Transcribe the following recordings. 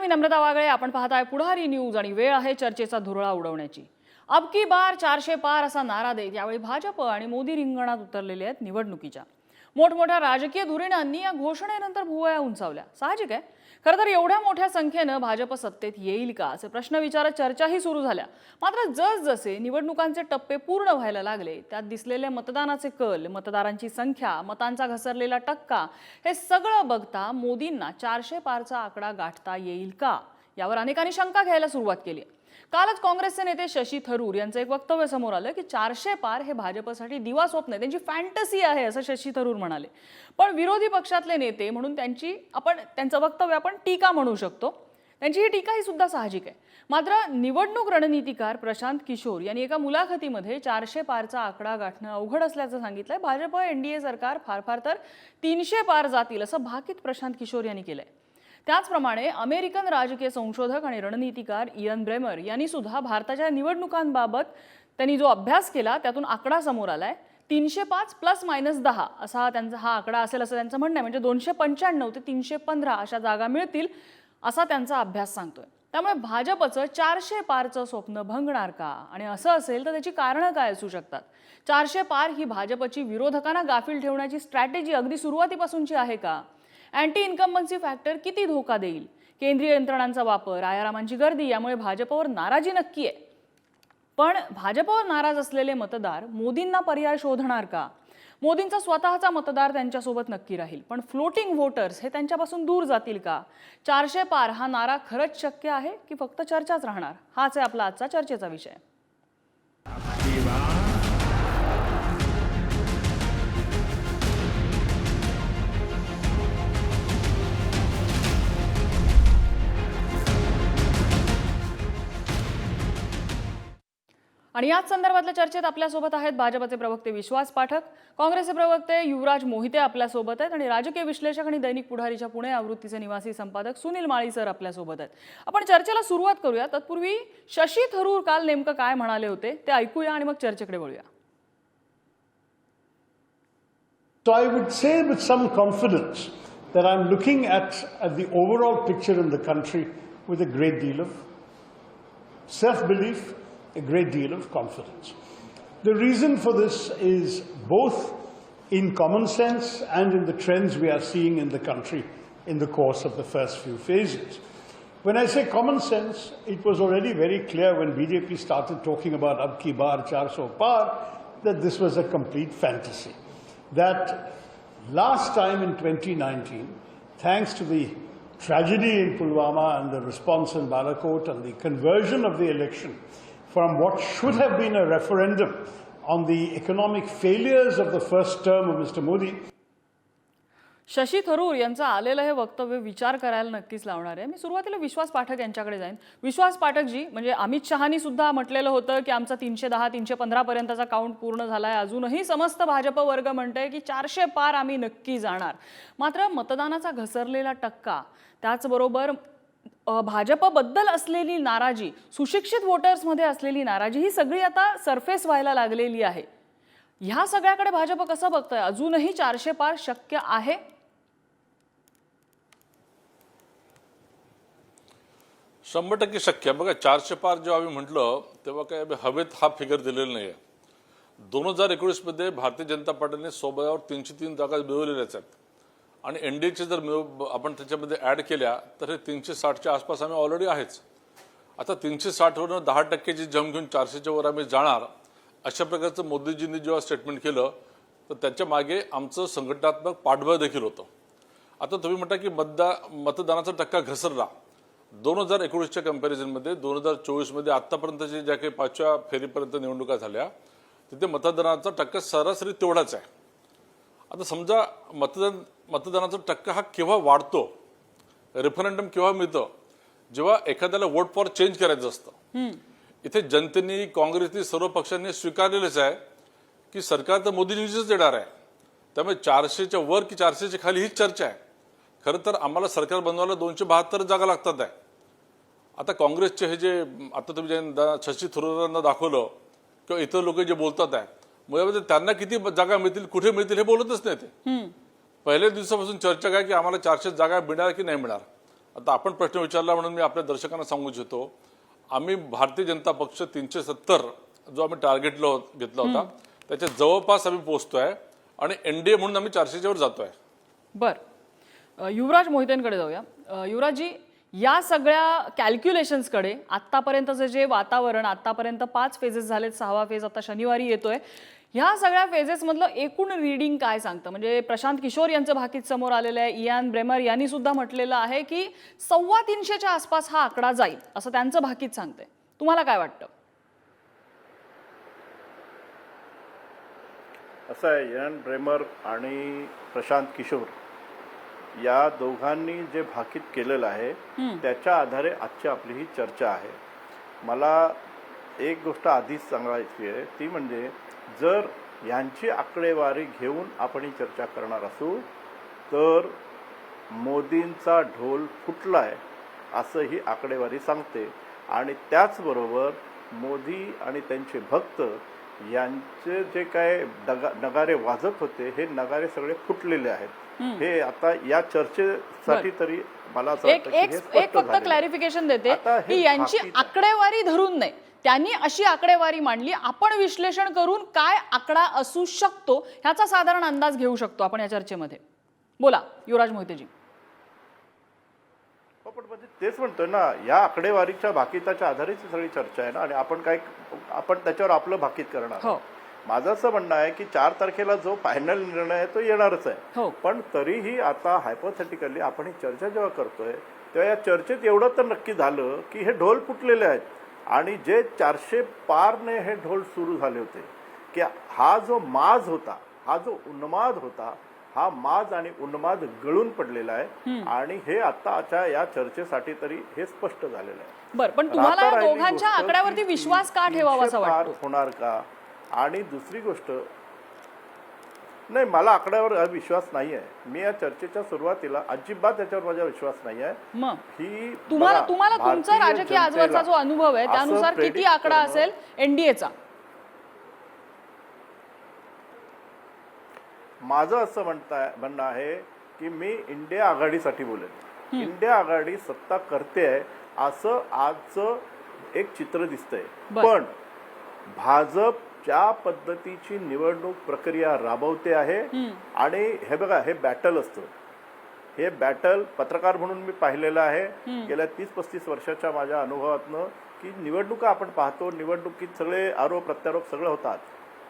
मी नम्रता वागळे. आपण पाहताय पुढारी न्यूज आणि वेळ आहे चर्चेचा धुरळा उडवण्याची. अब की बार 400 पार असा नारा देत यावेळी भाजप आणि मोदी रिंगणात उतरलेले आहेत निवडणुकीच्या. मोठमोठ्या राजकीय धुरीणांनी या घोषणेनंतर भुवया उंचावल्या. साहजिक आहे. खरं तर एवढ्या मोठ्या संख्येनं भाजप सत्तेत येईल का असे प्रश्न विचारत चर्चाही सुरू झाल्या. मात्र जसजसे निवडणुकांचे टप्पे पूर्ण व्हायला लागले त्यात दिसलेले मतदानाचे कल, मतदारांची संख्या, मतांचा घसरलेला टक्का हे सगळं बघता मोदींना 400 पारचा आकडा गाठता येईल का यावर अनेकांनी शंका घ्यायला सुरुवात केली. कालच काँग्रेसचे नेते शशी थरूर यांचं एक वक्तव्य समोर आलं की 400 पार हे भाजपसाठी दिवा स्वप्न आहे, त्यांची फॅन्टसी आहे असं शशी थरूर म्हणाले. पण विरोधी पक्षातले नेते म्हणून त्यांचं वक्तव्य आपण टीका म्हणू शकतो. त्यांची ही टीका ही सुद्धा साहजिक आहे. मात्र निवडणूक रणनीतिकार प्रशांत किशोर यांनी एका मुलाखतीमध्ये 400 पारचा आकडा गाठणं अवघड असल्याचं सांगितलंय. भाजप एनडीए सरकार फार तर 300 पार जातील असं भाकीत प्रशांत किशोर यांनी केलंय. त्याचप्रमाणे अमेरिकन राजकीय संशोधक आणि रणनीतिकार इयन ब्रेमर यांनी सुद्धा भारताच्या निवडणुकांबाबत त्यांनी जो अभ्यास केला त्यातून आकडा समोर आलाय. 305 प्लस मायनस 10 असा त्यांचा हा आकडा असेल असं त्यांचं म्हणणं आहे. म्हणजे 295 ते 315 अशा जागा मिळतील असा त्यांचा अभ्यास सांगतोय. त्यामुळे भाजपचं 400 पारचं स्वप्न भंगणार का आणि असं असेल तर त्याची कारणं काय असू शकतात? 400 पार ही भाजपची विरोधकांना गाफील ठेवण्याची स्ट्रॅटेजी अगदी सुरुवातीपासूनची आहे का? अँटी इन्कम्बन्सी फॅक्टर किती धोका देईल? केंद्रीय यंत्रणांचा वापर, आयारामांची गर्दी यामुळे भाजपवर नाराजी नक्की आहे. पण भाजपवर नाराज असलेले मतदार मोदींना पर्याय शोधणार का? मोदींचा स्वतःचा मतदार त्यांच्यासोबत नक्की राहील, पण फ्लोटिंग वोटर्स हे त्यांच्यापासून दूर जातील का? 400 पार हा नारा खरंच शक्य आहे की फक्त चर्चाच राहणार? हाच आहे आपला आजचा चर्चेचा विषय. आणि याच संदर्भातल्या चर्चेत आपल्यासोबत आहेत भाजपचे प्रवक्ते विश्वास पाठक, काँग्रेसचे प्रवक्ते युवराज मोहिते आपल्यासोबत आहेत आणि राजकीय विश्लेषक आणि दैनिक पुढारीच्या पुणे आवृत्तीचे निवासी संपादक सुनील माळी सर आपल्यासोबत आहेत. आपण चर्चेला सुरुवात करूया. तत्पूर्वी शशी थरूर काल नेमकं काय म्हणाले होते ते ऐकूया आणि मग चर्चेकडे वळूया. So I would say with some confidence that I'm looking at the overall picture in the country with a great deal of self-belief, a great deal of confidence. The reason for this is both in common sense and in the trends we are seeing in the country in the course of the first few phases. When I say common sense, it was already very clear when BJP started talking about ab ki baar 400 par that this was a complete fantasy. That last time in 2019, thanks to the tragedy in Pulwama and the response in Balakot and the conversion of the election from what should have been a referendum on the economic failures of the first term of Mr. Modi. Shashi Tharoor यांचं आलेलं हे वक्तव्य विचार करायला नक्कीच लावणार आहे. मी सुरुवातीला विश्वास पाठक यांच्याकडे जाईन. विश्वास पाठकजी, म्हणजे अमित शहानी सुद्धा म्हटलेलं होतं की आमचा 310 315 पर्यंतचा काउंट पूर्ण झालाय. अजूनही समस्त भाजप वर्ग म्हणतोय की 400 पार आम्ही नक्की जाणार. मात्र मतदानाचा घसरलेला टक्का, त्याचबरोबर भाजपबद्दल असलेली नाराजी, सुशिक्षित वोटर्समध्ये असलेली नाराजी ही सगळी आता सरफेस व्हायला लागलेली आहे. ह्या सगळ्याकडे भाजप कसं बघतोय? अजूनही 400 पार शक्य आहे? 100% शक्य आहे. बघा, 400 पार जेव्हा आम्ही म्हटलं तेव्हा काय हवेत हा फिगर दिलेला नाही आहे. 2019 मध्ये भारतीय जनता पार्टीने सोबयावर 303 जागा मिळवलेल्याच आहेत आणि एनडीएचे जर आपण त्याच्यामध्ये ऍड केल्या तर हे 360च्या आसपास आम्ही ऑलरेडी आहेच. आता 360 वरून 10%ची जम घेऊन 400च्या वर आम्ही जाणार अशा प्रकारचं मोदीजींनी जेव्हा स्टेटमेंट केलं तर त्याच्या मागे आमचं संघटनात्मक पाठबळ देखील होतं. आता तुम्ही म्हणता की मतदानाचा टक्का घसरला. 2019च्या कंपॅरिझनमध्ये 2024 मध्ये आतापर्यंतच्या ज्या काही 5व्या फेरीपर्यंत निवडणुका झाल्या तिथे मतदानाचा टक्का सरासरी तेवढाच आहे. आता समजा मतदानाचा टक्का हा केव्हा वाढतो, रेफरंडम केव्हा मिळतं, जेव्हा एखाद्याला वोट फॉर चेंज करायचं असतं. इथे जनतेने, काँग्रेसने, सर्व पक्षांनी स्वीकारलेलंच आहे की सरकार तर मोदीजींचंच येणार आहे. त्यामुळे 400च्या वर की 400च्या खाली हीच चर्चा आहे. खरं तर आम्हाला सरकार बनवायला 272 जागा लागतात आहे. आता काँग्रेसचे हे जे आता तुम्ही शशी थरूरांना दाखवलं किंवा इतर लोक जे बोलतात आहे मुळामध्ये त्यांना किती जागा मिळतील, कुठे मिळतील हे बोलतच नाही. ते पहिल्या दिवसापासून चर्चा काय की आम्हाला 400 जागा मिळणार की नाही मिळणार. आता आपण प्रश्न विचारला म्हणून मी आपल्या दर्शकांना सांगू इच्छितो, आम्ही भारतीय जनता पक्ष 370 जो आम्ही टार्गेट घेतला होता त्याच्या जवळपास आम्ही पोहोचतोय आणि एनडीए म्हणून आम्ही 400च्या वर जातोय. बर, युवराज मोहितेंकडे जाऊया. युवराजजी, या सगळ्या कॅल्क्युलेशन्सकडे आत्तापर्यंतचं जे वातावरण, आत्तापर्यंत 5 फेजेस झालेत, 6वा फेज आता शनिवारी येतोय, ह्या सगळ्या फेजेसमधलं एकूण रीडिंग काय सांगतं? म्हणजे प्रशांत किशोर यांचं भाकीत समोर आलेलं आहे. इयान ब्रेमर यांनी सुद्धा म्हटलेलं आहे की 350च्या आसपास हा आकडा जाईल असं त्यांचं भाकीत सांगतंय. तुम्हाला काय वाटतं? असं आहे, इयान ब्रेमर आणि प्रशांत किशोर या दोघांनी जे भाकीत केलेलं आहे त्याच्या आधारे आजची आपली ही चर्चा आहे. मला एक गोष्ट आधीच सांगायची आहे, ती म्हणजे जर यांची आकडेवारी घेऊन आपण ही चर्चा करणार असू तर मोदींचा ढोल फुटलाय असं ही आकडेवारी सांगते. आणि त्याचबरोबर मोदी आणि त्यांचे भक्त यांचे जे काय नगारे वाजत होते हे नगारे सगळे फुटलेले आहेत. हे आता या चर्चेसाठी तरी मला असं वाटतं की हे स्पष्ट एक फक्त झालेलं आहे. क्लॅरिफिकेशन देते आता हे की यांची भाकीत आहे. आकडेवारी धरून नाही, त्यांनी अशी आकडेवारी मांडली, आपण विश्लेषण करून काय आकडा असू शकतो ह्याचा साधारण अंदाज घेऊ शकतो आपण या चर्चेमध्ये. बोला युवराज मोहितेजी. पण म्हणजे तेच म्हणतोय ना, या आकडेवारीच्या भाकिताच्या आधारेच ही सगळी चर्चा आहे ना, आणि आपण त्याच्यावर आपलं भाकीत करणार. हो. माझं असं म्हणणं आहे की 4 तारखेला जो फायनल निर्णय आहे तो येणारच आहे. हो. पण तरीही आता हायपोथेटिकली आपण ही चर्चा जेव्हा करतोय तेव्हा या चर्चेत एवढं तर नक्की झालं की हे ढोल फुटलेले आहेत. आणि जे 400 पारने हे ढोल सुरू झाले होते की हा जो माज होता, हा जो उन्माद होता, हा माज आणि उन्माद गळून पडलेला आहे. आणि हे आताच्या या चर्चेसाठी तरी हे स्पष्ट झालेलं आहे. बरं, पण तुम्हाला आता या राहिली दोघांच्या गोष्ट आकड्यावरती की विश्वास का ठेवावा असं 300 पार वाटतं? होणार का? आणि दुसरी गोष्ट, नाही, मला आकड्यावर विश्वास नाही आहे. मी या चर्चेच्या सुरुवातीला अजिबात त्याच्यावर माझा विश्वास नाही आहे. मग ही तुम्हाला बघा, तुमचा भारतीय राजकीय आजवरचा जनतेला जो अनुभव आहे असं त्यानुसार किती predict आकडा करणं- असेल एनडीएचा? माझं असं म्हणणं आहे की मी इंडिया आघाडीसाठी बोलेन. इंडिया आघाडी सत्ता करते आहे असं आजचं एक चित्र दिसतंय. पण भाजप ज्या पद्धतीची निवडणूक प्रक्रिया राबवते आहे, आणि हे बघा, हे बॅटल असतं. हे बॅटल पत्रकार म्हणून मी पाहिलेलं आहे गेल्या 30-35 वर्षाच्या माझ्या अनुभवातनं, की निवडणुका आपण पाहतो, निवडणुकीत सगळे आरोप प्रत्यारोप सगळं होतात,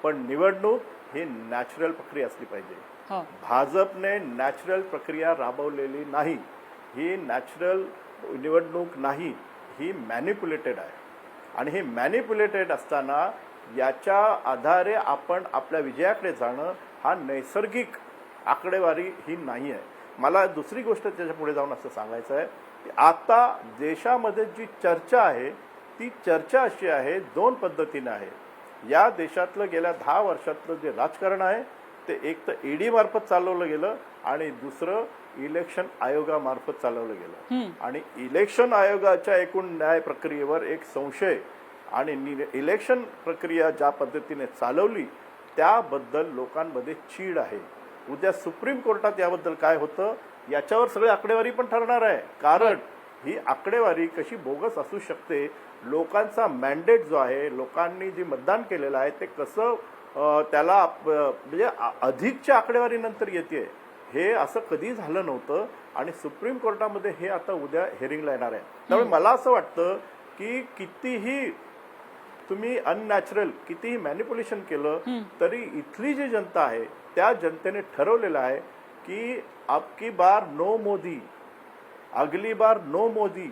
पण निवडणूक ही नॅचरल प्रक्रिया असली पाहिजे. भाजपने नॅचरल प्रक्रिया राबवलेली नाही. ही नॅचरल निवडणूक नाही, ही मॅनिप्युलेटेड आहे. आणि हे मॅनिप्युलेटेड असताना याच्या आधारे आपण आपल्या विजयाकडे जाणं हा नैसर्गिक आकडेवारी ही नाही आहे. मला दुसरी गोष्ट त्याच्या पुढे जाऊन असं सांगायचं आहे की आता देशामध्ये जी चर्चा आहे ती चर्चा अशी आहे, 2 पद्धतीने आहे. या देशातलं गेल्या 10 वर्षातलं जे राजकारण आहे ते एक तर ईडी मार्फत चालवलं गेलं आणि दुसरं इलेक्शन आयोगामार्फत चालवलं गेलं. आणि इलेक्शन आयोगाच्या एकूण न्याय प्रक्रियेवर एक संशय, आणि इलेक्शन प्रक्रिया ज्या पद्धतीने चालवली त्याबद्दल लोकांमध्ये चीड आहे. उद्या सुप्रीम कोर्टात याबद्दल काय होतं याच्यावर सगळी आकडेवारी पण ठरणार आहे. कारण ही आकडेवारी कशी बोगस असू शकते, लोकांचा मॅन्डेट जो आहे, लोकांनी जे मतदान केलेलं आहे ते कसं त्याला म्हणजे अधिकच्या आकडेवारीनंतर येते, हे असं कधी झालं नव्हतं. आणि सुप्रीम कोर्टामध्ये हे आता उद्या हिअरिंगला येणार आहे. त्यामुळे मला असं वाटतं की कितीही तुम्ही अननॅचरल, कितीही मॅनिप्युलेशन केलं तरी इथली जी जनता आहे त्या जनतेने ठरवलेलं आहे की अबकी बार नो मोदी, अगली बार नो मोदी.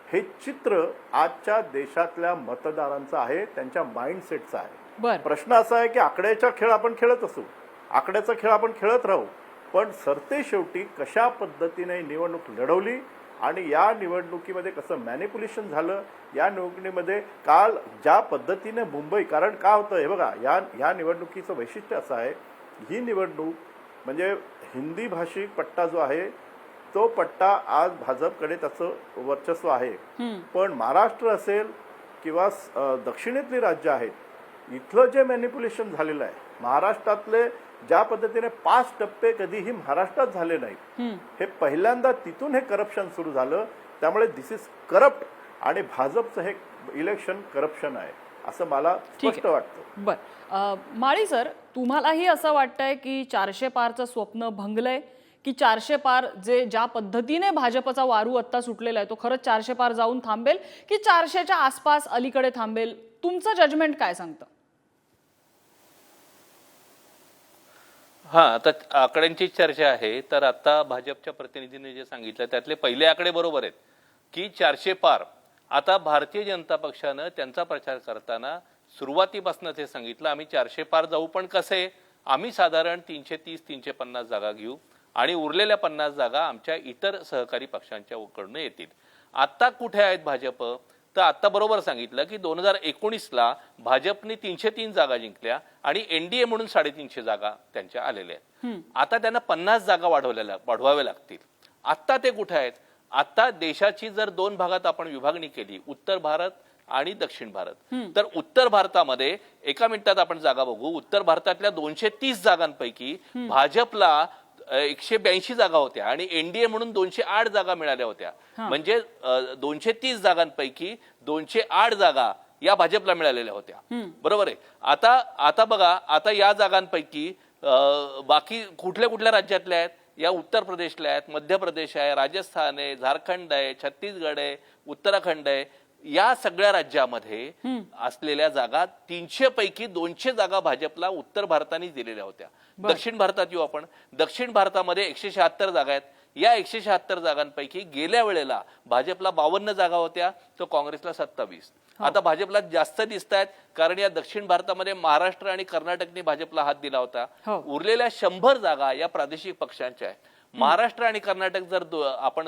हे चित्र आजच्या देशातल्या मतदारांचं आहे, त्यांच्या माइंडसेटचं आहे. प्रश्न असा आहे की आकड्याचा खेळ आपण खेळत असू, आकड्याचा खेळ आपण खेळत राहू, पण सरते शेवटी कशा पद्धतीने निवडणूक लढवली आणि या निवडणुकीमध्ये कसं मॅनिप्युलेशन झालं, या निवडणुकीमध्ये काल ज्या पद्धतीने मुंबई, कारण काय होतं हे बघा, या निवडणुकीचं वैशिष्ट्य असं आहे, ही निवडणूक म्हणजे हिंदी भाषिक पट्टा जो आहे तो पट्टा आज भाजपकडे त्याचं वर्चस्व आहे. पण महाराष्ट्र असेल किंवा दक्षिणेतली राज्य आहेत, इथलं जे मॅनिप्युलेशन झालेलं आहे, महाराष्ट्रातले ज्या पद्धतीने 5 टप्पे कधीही महाराष्ट्रात झाले नाहीत, हे पहिल्यांदा तिथून हे करप्शन सुरू झालं. त्यामुळे दिस इज करप्ट आणि भाजपचं हे इलेक्शन करप्शन आहे असं मला स्पष्ट वाटतं. बर माळी सर, तुम्हालाही असं वाटतंय की 400 पारचं स्वप्न भंगलंय, की 400 पार जे ज्या पद्धतीने भाजपचा वारू आत्ता सुटलेला आहे तो खरंच 400 पार जाऊन थांबेल की 400च्या आसपास अलीकडे थांबेल? तुमचं जजमेंट काय सांगतं? हा, आता आकड्यांची चर्चा आहे. तर आता भाजपच्या प्रतिनिधीने जे सांगितलं त्यातले पहिले आकडे बरोबर आहेत की 400 पार. आता भारतीय जनता पक्षानं त्यांचा प्रचार करताना सुरुवातीपासून ते सांगितलं आम्ही 400 पार जाऊ, पण कसे आम्ही साधारण 330-350 जागा घेऊ आणि उरलेल्या 50 जागा आमच्या इतर सहकारी पक्षांच्या कडून येतील. आता कुठे आहेत भाजप? तर आता बरोबर सांगितलं की 2019ला भाजपने 303 जागा जिंकल्या आणि एनडीए म्हणून 350 जागा त्यांच्या आलेल्या आहेत. आता त्यांना 50 जागा वाढवाव्या लागतील. आता ते कुठे आहेत? आता देशाची जर 2 भागात आपण विभागणी केली, उत्तर भारत आणि दक्षिण भारत, तर उत्तर भारतामध्ये एका मिनिटात आपण जागा बघू. उत्तर भारतातल्या 230 जागांपैकी भाजपला 182 जागा होत्या आणि एनडीए म्हणून 208 जागा मिळाल्या होत्या. म्हणजे 230 जागांपैकी 208 जागा या भाजपला मिळालेल्या होत्या. बरोबर आहे. आता बघा, आता या जागांपैकी बाकी कुठल्या कुठल्या राज्यातल्या आहेत? या उत्तर प्रदेशला आहेत, मध्य प्रदेश आहे, राजस्थान आहे, झारखंड आहे, छत्तीसगड आहे, उत्तराखंड आहे. या सगळ्या राज्यामध्ये असलेल्या जागा 300 पैकी 200 जागा भाजपला उत्तर भारताने दिलेल्या होत्या. दक्षिण भारतात येऊ आपण. दक्षिण भारतामध्ये 176 जागा आहेत. या 176 जागांपैकी गेल्या वेळेला भाजपला 52 जागा होत्या, तर काँग्रेसला 27. आता भाजपला जास्त दिसत आहेत कारण या दक्षिण भारतामध्ये महाराष्ट्र आणि कर्नाटकने भाजपला हात दिला होता. उरलेल्या 100 जागा या प्रादेशिक पक्षांच्या आहेत. महाराष्ट्र आणि कर्नाटक जर आपण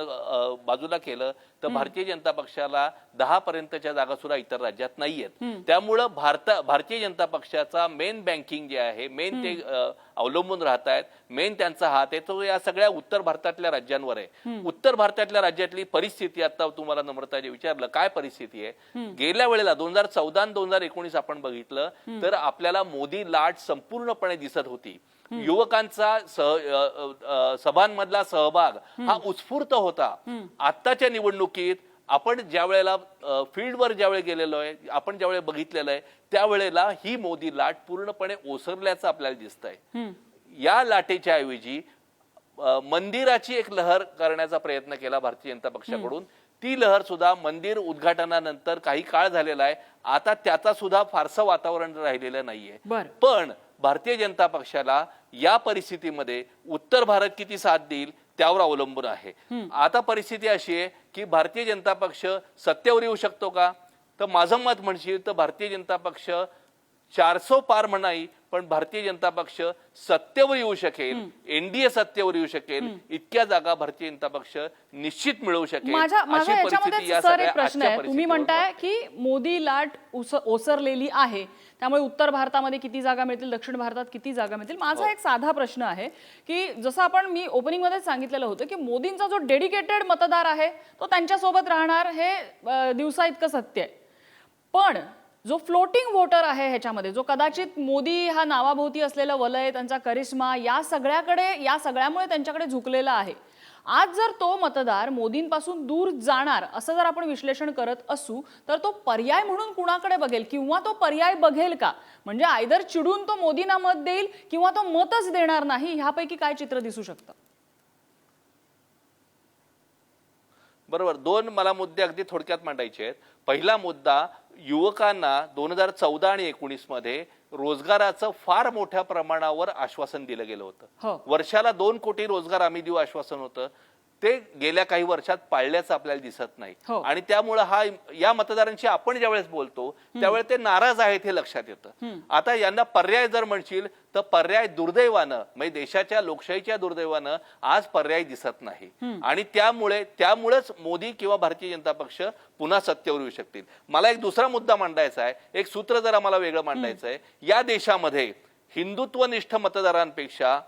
बाजूला केलं तर भारतीय जनता पक्षाला 10 पर्यंतच्या जागा सुद्धा इतर राज्यात नाहीयेत. त्यामुळं भारतीय जनता पक्षाचा मेन बँकिंग जे आहे, मेन ते अवलंबून राहत आहेत, मेन त्यांचा हात आहे तो या सगळ्या उत्तर भारतातल्या राज्यांवर आहे. उत्तर भारतातल्या राज्यातली परिस्थिती आता तुम्हाला नम्रताने विचारलं काय परिस्थिती आहे. गेल्या वेळेला 2014 आणि 2019 आपण बघितलं तर आपल्याला मोदी लाट संपूर्णपणे दिसत होती. युवकांचा सभांमधला सहभाग हा उत्स्फूर्त होता. आत्ताच्या निवडणुकीत आपण ज्या वेळेला फील्डवर ज्यावेळी गेलेलो आहे, आपण ज्यावेळेला बघितलेलं आहे, त्यावेळेला ही मोदी लाट पूर्णपणे ओसरल्याचं आपल्याला दिसतंय. या लाटेच्या ऐवजी मंदिराची एक लहर करण्याचा प्रयत्न केला भारतीय जनता पक्षाकडून. ती लहर सुद्धा मंदिर उद्घाटनानंतर काही काळ झालेला आहे. आता त्याचा सुद्धा फारसं वातावरण राहिलेलं नाहीये. पण भारतीय जनता पक्षाला या परिस्थितीमध्ये उत्तर भारत किती साथ देईल त्यावर अवलंबून आहे. आता परिस्थिती अशी आहे की भारतीय जनता पक्ष सत्तेवर येऊ शकतो का? तर माझं मत म्हणशील तर भारतीय जनता पक्ष 400 पार म्हणाई, पण भारतीय जनता पक्ष सत्तेवर येऊ शकेल, एनडीए सत्तेवर येऊ शकेल, इतक्या जागा भारतीय जनता पक्ष निश्चित मिळवू शकेल. माझा याच्यामध्ये सर एक प्रश्न आहे. तुम्ही म्हणताय की मोदी लाट ओसरलेली आहे, त्यामुळे उत्तर भारतामध्ये किती जागा मिळतील, दक्षिण भारतात किती जागा मिळतील. माझा एक साधा प्रश्न आहे की जसं मी ओपनिंग मध्ये सांगितलेलं होतं की मोदींचा जो डेडिकेटेड मतदार आहे तो त्यांच्यासोबत राहणार, हे दिवसा इतकं सत्य आहे. पण जो फ्लोटिंग वोटर आहे ह्याच्यामध्ये, जो कदाचित मोदी हा नावाभोवती असलेलं वलय, त्यांचा करिश्मा, या सगळ्यामुळे त्यांच्याकडे झुकलेला आहे. आज जर तो मतदार मोदींपासून दूर जाणार असं जर आपण विश्लेषण करत असू तर तो पर्याय म्हणून कुणाकडे बघेल किंवा तो पर्याय बघेल का? म्हणजे आयदर चिडून तो मोदींना मत देईल किंवा तो मतच देणार नाही. ह्यापैकी काय चित्र दिसू शकतं? बरोबर. 2 मला मुद्दे अगदी थोडक्यात मांडायचे आहेत. पहिला मुद्दा, युवकांना 2014 आणि 19 मध्ये रोजगाराचं फार मोठ्या प्रमाणावर आश्वासन दिलं गेलं होतं. वर्षाला 2 कोटी रोजगार आम्ही देऊ आश्वासन होतं. ते गेल्या काही वर्षात पाळल्याचं आपल्याला दिसत नाही. आणि त्यामुळे या मतदारांशी आपण ज्यावेळेस बोलतो त्यावेळेस ते नाराज आहेत हे लक्षात येतं. आता यांना पर्याय जर म्हणशील तर पर्याय दुर्दैवानं, म्हणजे देशाच्या लोकशाहीच्या दुर्दैवानं आज पर्याय दिसत नाही. आणि त्यामुळेच मोदी किंवा भारतीय जनता पक्ष पुन्हा सत्तेवर येऊ शकतील. मला एक दुसरा मुद्दा मांडायचा आहे. एक सूत्र जर आम्हाला वेगळं मांडायचं आहे. या देशामध्ये हिंदुत्वनिष्ठ मतदारांपेक्षा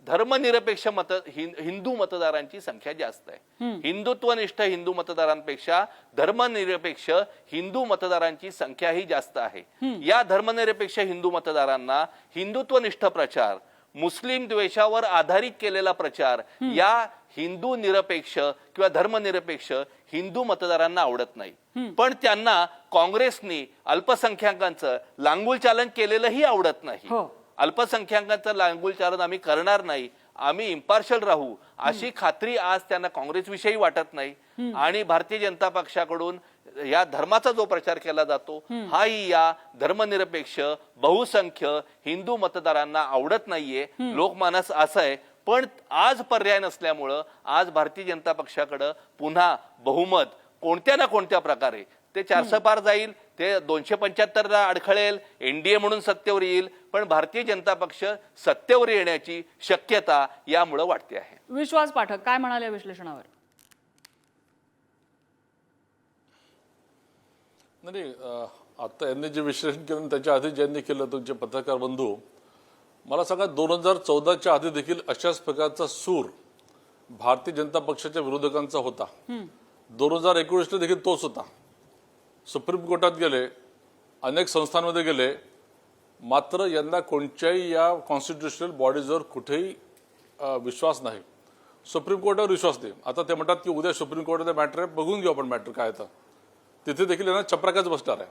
धर्मनिरपेक्ष हिंदू मतदारांची संख्या जास्त आहे. हिंदुत्वनिष्ठ हिंदू मतदारांपेक्षा धर्मनिरपेक्ष हिंदू मतदारांची संख्या ही जास्त आहे. या धर्मनिरपेक्ष हिंदू मतदारांना हिंदुत्वनिष्ठ प्रचार, मुस्लिम द्वेषावर आधारित केलेला प्रचार या हिंदू निरपेक्ष किंवा धर्मनिरपेक्ष हिंदू मतदारांना आवडत नाही. पण त्यांना काँग्रेसनी अल्पसंख्याकांचं लांगुल चालन केलेलंही आवडत नाही. अल्पसंख्याकांचं लांगुल चालन आम्ही करणार नाही, आम्ही इम्पार्शल राहू अशी खात्री आज त्यांना काँग्रेसविषयी वाटत नाही. आणि भारतीय जनता पक्षाकडून या धर्माचा जो प्रचार केला जातो हाही या धर्मनिरपेक्ष बहुसंख्य हिंदू मतदारांना आवडत नाहीये. लोकमानस असं आहे. पण आज पर्याय नसल्यामुळं आज भारतीय जनता पक्षाकडं पुन्हा बहुमत कोणत्या ना कोणत्या प्रकारे ते 400 पार जाईल, ते 275 अडखळेल, एनडीए म्हणून सत्तेवर येईल, पण भारतीय जनता पक्ष सत्तेवर येण्याची शक्यता यामुळे वाटते आहे. विश्वास पाठक काय म्हणाले विश्लेषणावर? नाही, आता यांनी जे विश्लेषण केलं त्याच्या आधी ज्यांनी केलं तुमचे पत्रकार बंधू, मला सांगा 2014च्या आधी देखील अशाच प्रकारचा सूर भारतीय जनता पक्षाच्या विरोधकांचा होता. 2019ला देखील तोच होता. सुप्रीम कोर्टात गेले, अनेक संस्थांमध्ये गेले, मात्र यांना कोणत्याही या कॉन्स्टिट्युशनल बॉडीजवर कुठेही विश्वास नाही. सुप्रीम कोर्टावर विश्वास नाही. आता ते म्हणतात की उद्या सुप्रीम कोर्टाचा मॅटर आहे, बघून घेऊ आपण मॅटर काय तर. तिथे देखील यांना चपराकच बसणार आहे.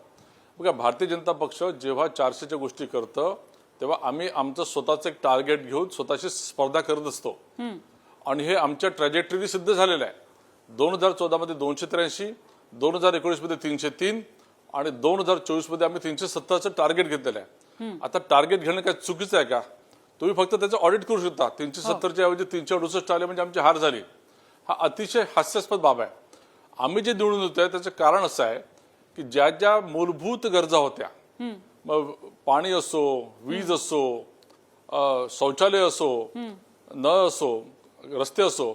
बघा, भारतीय जनता पक्ष जेव्हा 400च्या गोष्टी करतं तेव्हा आम्ही आमचं स्वतःचं एक टार्गेट घेऊन स्वतःशी स्पर्धा करत असतो. आणि हे आमच्या ट्रॅजेक्टरी सिद्ध झालेलं आहे. 2014 मध्ये 283, 2019 मध्ये 303 आणि 2024 मध्ये आम्ही 370चं टार्गेट घेतलेलं आहे. आता टार्गेट घेणं काय चुकीचं आहे का? तुम्ही फक्त त्याचं ऑडिट करू शकता. 370च्या ऐवजी 368 आले म्हणजे आमची हार झाली. हा अतिशय हास्यास्पद बाब आहे. आम्ही जे निवडून येतोय त्याचं कारण असं आहे की ज्या ज्या मूलभूत गरजा होत्या, मग पाणी असो, वीज असो, शौचालय असो, नळ असो, रस्ते असो,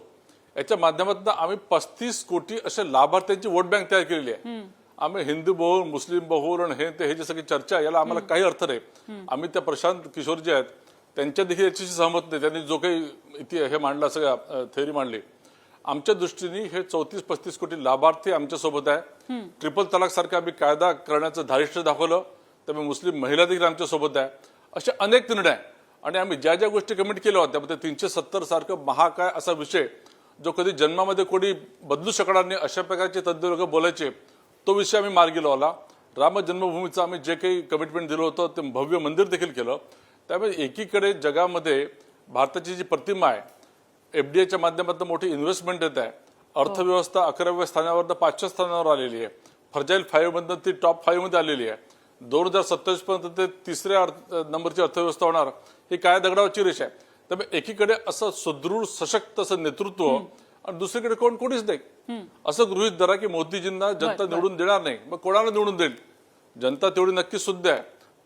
याच्या माध्यमातून आम्ही 35 कोटी अशा लाभार्थ्यांची वोट बँक तयार केलेली आहे. आम्ही हिंदू बहुल, मुस्लिम बहुल आणि हे जे सगळी चर्चा आहे याला आम्हाला काही अर्थ नाही. आम्ही त्या प्रशांत किशोर जे आहेत त्यांच्या देखील याच्याशी सहमत नाही. त्यांनी जो काही हे मांडला, सगळ्या थेअरी मांडली, आमच्या दृष्टीने हे 34-35 कोटी लाभार्थी आमच्या सोबत आहे. ट्रिपल तलाक सारखा आम्ही कायदा करण्याचं धारिष्ट्य दाखवलं, त्यामुळे मुस्लिम महिला देखील आमच्या सोबत आहे. असे अनेक निर्णय आणि आम्ही ज्या ज्या गोष्टी कमिट केल्या होत्या, म्हणजे 370 सारखं महाकाय असा विषय जो कधी जन्मामध्ये कोणी बदलू शकणार नाही अशा प्रकारचे तज्ज्ञ लोक बोलायचे, तो विषय आम्ही मार्गी लावला. राम जन्मभूमीचं आम्ही जे काही कमिटमेंट दिलं होतं ते भव्य मंदिर देखील केलं. त्यामुळे एकीकडे जगामध्ये भारताची जी प्रतिमा आहे, एफडीआयच्या माध्यमातून मोठी इन्व्हेस्टमेंट येत आहे. अर्थव्यवस्था 11व्या स्थानावर 5व्या स्थानावर आलेली आहे. फर्जाईल 5 मधनं ती टॉप 5 मध्ये आलेली आहे. 2027 पर्यंत ते 3ऱ्या नंबरची अर्थव्यवस्था होणार. ही काय दगडावरची रेष आहे. त्यामुळे एकीकडे असं सुदृढ सशक्त असं नेतृत्व आणि दुसरीकडे कोणीच नाही. असं गृहीत धरा की मोदीजींना जनता निवडून देणार नाही. मग कोणाला निवडून देईल? जनता तेवढी नक्की सुद्धा आहे.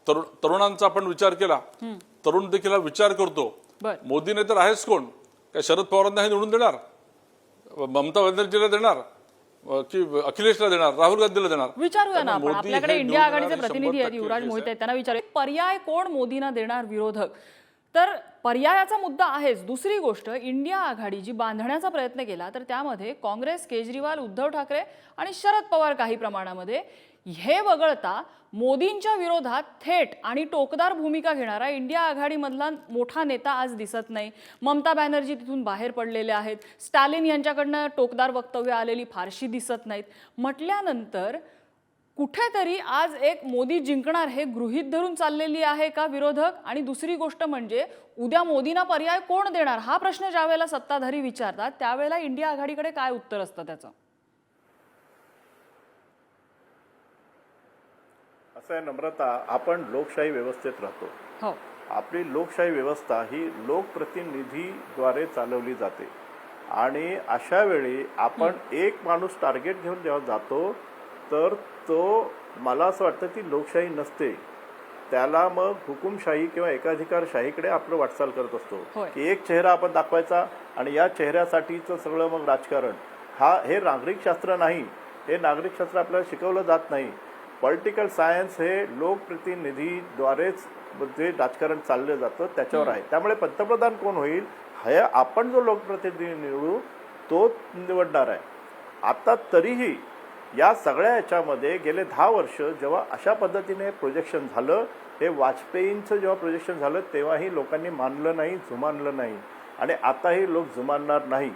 तरुणांचा आपण विचार केला, तरुण देखील विचार करतो. मोदी नाही तर आहेच कोण? काय शरद पवारांना हे निवडून देणार? ममता बॅनर्जीला देणार की अखिलेशला देणार, राहुल गांधीला देणार? विचारूया ना आपण. आपल्याकडे इंडिया आघाडीचे प्रतिनिधी आहेत, युवराज मोहिते आहेत, त्यांना विचारूया पर्याय कोण मोदींना देणार विरोधक. तर पर्यायाचा मुद्दा आहेच. दुसरी गोष्ट, इंडिया आघाडी जी बांधण्याचा प्रयत्न केला तर त्यामध्ये काँग्रेस, केजरीवाल, उद्धव ठाकरे आणि शरद पवार काही प्रमाणामध्ये, हे वगळता मोदींच्या विरोधात थेट आणि टोकदार भूमिका घेणारा इंडिया आघाडीमधला मोठा नेता आज दिसत नाही. ममता बॅनर्जी तिथून बाहेर पडलेले आहेत. स्टॅलिन यांच्याकडनं टोकदार वक्तव्य आलेली फारशी दिसत नाहीत. म्हटल्यानंतर कुठेतरी आज एक मोदी जिंकणार हे गृहीत धरून चाललेली आहे का विरोधक? आणि दुसरी गोष्ट म्हणजे उद्या मोदींना पर्याय कोण देणार हा प्रश्न ज्यावेळेला सत्ताधारी विचारतात त्यावेळेला इंडिया आघाडीकडे काय उत्तर असतं त्याचं? असं आहे नम्रता, आपण लोकशाही व्यवस्थेत राहतो. हो, आपली लोकशाही व्यवस्था ही लोकप्रतिनिधीद्वारे चालवली जाते आणि अशा वेळी आपण एक माणूस टार्गेट घेऊन जेव्हा जातो तर तो, मला असं वाटतं ती लोकशाही नसते. त्याला मग हुकुमशाही किंवा एकाधिकारशाहीकडे आपलं वाटचाल करत असतो की एक चेहरा आपण दाखवायचा आणि या चेहऱ्यासाठीचं सगळं मग राजकारण. हे नागरिकशास्त्र नाही. हे नागरिकशास्त्र आपल्याला शिकवलं जात नाही. पॉलिटिकल सायन्स हे लोकप्रतिनिधीद्वारेच जे राजकारण चाललं जातं त्याच्यावर आहे. त्यामुळे पंतप्रधान कोण होईल हे आपण जो लोकप्रतिनिधी निवडू तो निवडणार आहे. आता तरीही या सगळ्या याच्यामध्ये गेले 10 वर्ष जेव्हा अशा पद्धतीने प्रोजेक्शन झालं, हे वाजपेयींचं जेव्हा प्रोजेक्शन झालं तेव्हाही लोकांनी मानलं नाही, जुमानलं नाही आणि आताही लोक जुमानणार नाही.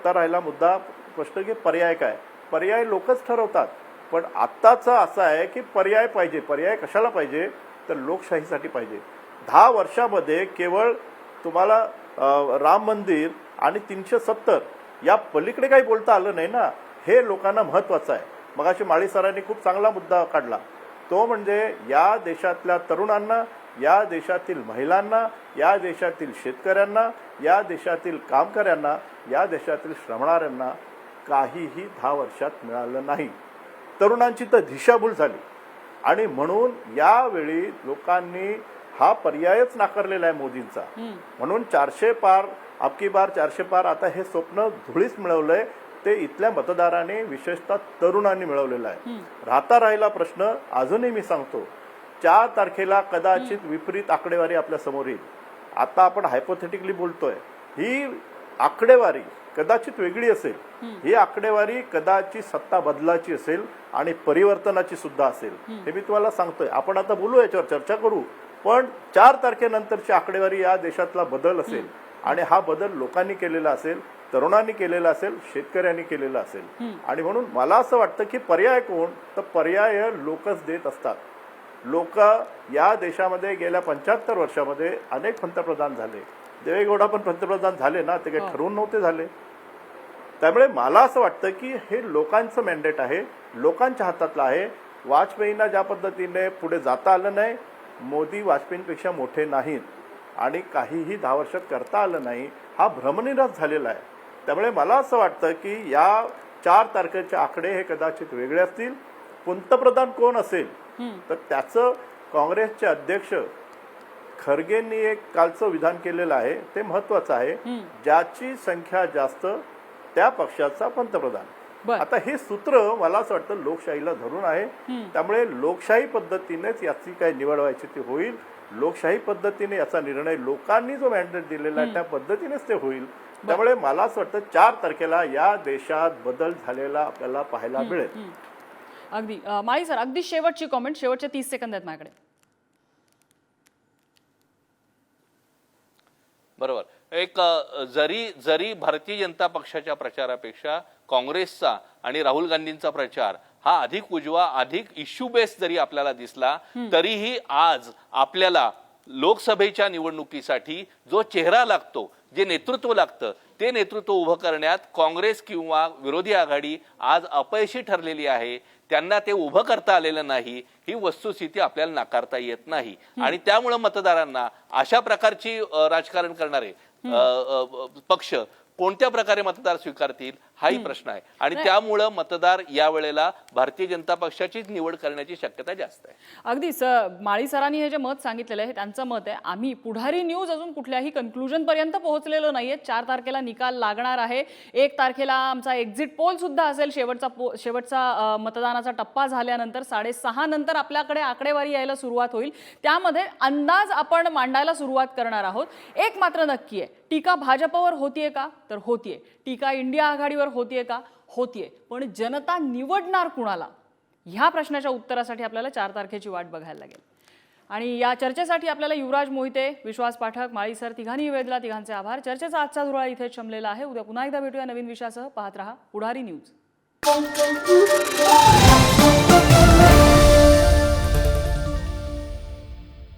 राहिला मुद्दा प्रश्न की पर्याय काय. पर्याय लोकच ठरवतात, पण आत्ताचं असं आहे की पर्याय पाहिजे. पर्याय कशाला पाहिजे तर लोकशाहीसाठी पाहिजे. 10 वर्षामध्ये केवळ तुम्हाला राम मंदिर आणि 370 या पलीकडे काही बोलता आलं नाही ना, हे लोकांना महत्त्वाचं आहे. मगाशी माळी सरांनी खूप चांगला मुद्दा काढला, तो म्हणजे या देशातल्या तरुणांना, या देशातील महिलांना, या देशातील शेतकऱ्यांना, या देशातील कामकऱ्यांना, या देशातील श्रमणाऱ्यांना काहीही 10 वर्षात मिळालं नाही. तरुणांची तर दिशाभूल झाली आणि म्हणून यावेळी लोकांनी हा पर्यायच नाकारलेला आहे मोदींचा. म्हणून 400 पार, अबकी बार 400 पार, आता हे स्वप्न धुळीस मिळवलंय ते इथल्या मतदारांनी, विशेषतः तरुणांनी मिळवलेलं आहे. राहिला प्रश्न अजूनही मी सांगतो, 4 तारखेला कदाचित विपरीत आकडेवारी आपल्या समोर येईल. आता आपण हायपोथेटिकली बोलतोय, ही आकडेवारी कदाचित वेगळी असेल. ही आकडेवारी कदाचित सत्ता बदलाची असेल आणि परिवर्तनाची सुद्धा असेल. हे मी तुम्हाला सांगतोय. आपण आता बोलू, याच्यावर चर्चा करू, पण 4 तारखेनंतरची आकडेवारी या देशातला बदल असेल आणि हा बदल लोकांनी केलेला असेल, तरुणांनी केलेला असेल, शेतकऱ्यांनी केलेला असेल. आणि म्हणून मला असं वाटतं की पर्याय कोण, तर पर्याय लोकच देत असतात. लोक या देशामध्ये गेल्या 75 वर्षामध्ये अनेक पंतप्रधान झाले. देवेगौडा पण पंतप्रधान झाले ना, ते काही ठरवून नव्हते झाले. त्यामुळे मला असं वाटतं की हे लोकांचं मॅन्डेट आहे, लोकांच्या हातातलं आहे. वाजपेयींना ज्या पद्धतीने पुढे जाता आलं नाही, मोदी वाजपेयींपेक्षा मोठे नाहीत आणि काहीही 10 वर्षात करता आलं नाही, हा भ्रमनिरास झालेला आहे. त्यामुळे मला असं वाटतं की या 4 तारखेचे आकडे हे कदाचित वेगळे असतील. पंतप्रधान कोण असेल तर त्याचं काँग्रेसचे अध्यक्ष खरगेंनी एक कालचं विधान केलेलं आहे, ते महत्वाचं आहे. ज्याची संख्या जास्त त्या पक्षाचा पंतप्रधान. आता हे सूत्र मला असं वाटतं लोकशाहीला धरून आहे. त्यामुळे लोकशाही पद्धतीनेच याची काय निवड व्हायची ती होईल. लोकशाही पद्धतीने याचा निर्णय लोकांनी जो मॅन्डेट दिलेला आहे त्या पद्धतीनेच ते होईल. त्यामुळे मला असं वाटतं 4 तारखेला या देशात बदल झालेला आपल्याला पाहायला मिळेल. अगदी माळी सर, अगदी शेवटची कॉमेंट, शेवटचे 30 सेकंद आहेत माझ्याकडे. बरोबर. एक जरी भारतीय जनता पक्षाच्या प्रचारापेक्षा काँग्रेसचा आणि राहुल गांधींचा प्रचार हा अधिक उजवा, अधिक इश्यू बेस जरी आपल्याला दिसला, तरीही आज आपल्याला लोकसभेच्या निवडणुकीसाठी जो चेहरा लागतो, जे नेतृत्व लागतं, ते नेतृत्व उभं करण्यात काँग्रेस किंवा विरोधी आघाडी आज अपयशी ठरलेली आहे. त्यांना ते उभं करता आलेलं नाही, ही वस्तुस्थिती आपल्याला नाकारता येत नाही. आणि त्यामुळे मतदारांना अशा प्रकारची राजकारण करणारे पक्ष कोणत्या प्रकारे मतदार स्वीकारतील हाही प्रश्न आहे. आणि त्यामुळं मतदार यावेळेला भारतीय जनता पक्षाचीच निवड करण्याची शक्यता जास्त आहे. अगदी माळी सरांनी हे जे मत सांगितलेलं आहे त्यांचं मत आहे. आम्ही पुढारी न्यूज अजून कुठल्याही कन्क्लुजन पर्यंत पोहोचलेलो नाहीये. 4 तारखेला निकाल लागणार आहे. 1 तारखेला आमचा एक्झिट पोल सुद्धा असेल. शेवटचा मतदानाचा टप्पा झाल्यानंतर 6:30 नंतर आपल्याकडे आकडेवारी यायला सुरुवात होईल. त्यामध्ये अंदाज आपण मांडायला सुरुवात करणार आहोत. एक मात्र नक्की आहे, टीका भाजपवर होतीये का, तर होतीये. टीका इंडिया आघाडीवर होतीये का, होतीये. पण जनता निवडणार कुणाला, ह्या प्रश्नाच्या उत्तरासाठी आपल्याला 4 तारखेची वाट बघायला लागेल. आणि या चर्चेसाठी आपल्याला युवराज मोहिते, विश्वास पाठक, माळी सर तिघांनी वेळ दिला, तिघांचे आभार. चर्चेचा आजचा धुरळा इथेच शमलेला आहे. उद्या पुन्हा एकदा भेटूया नवीन विषयासह. पाहत रहा पुढारी न्यूज.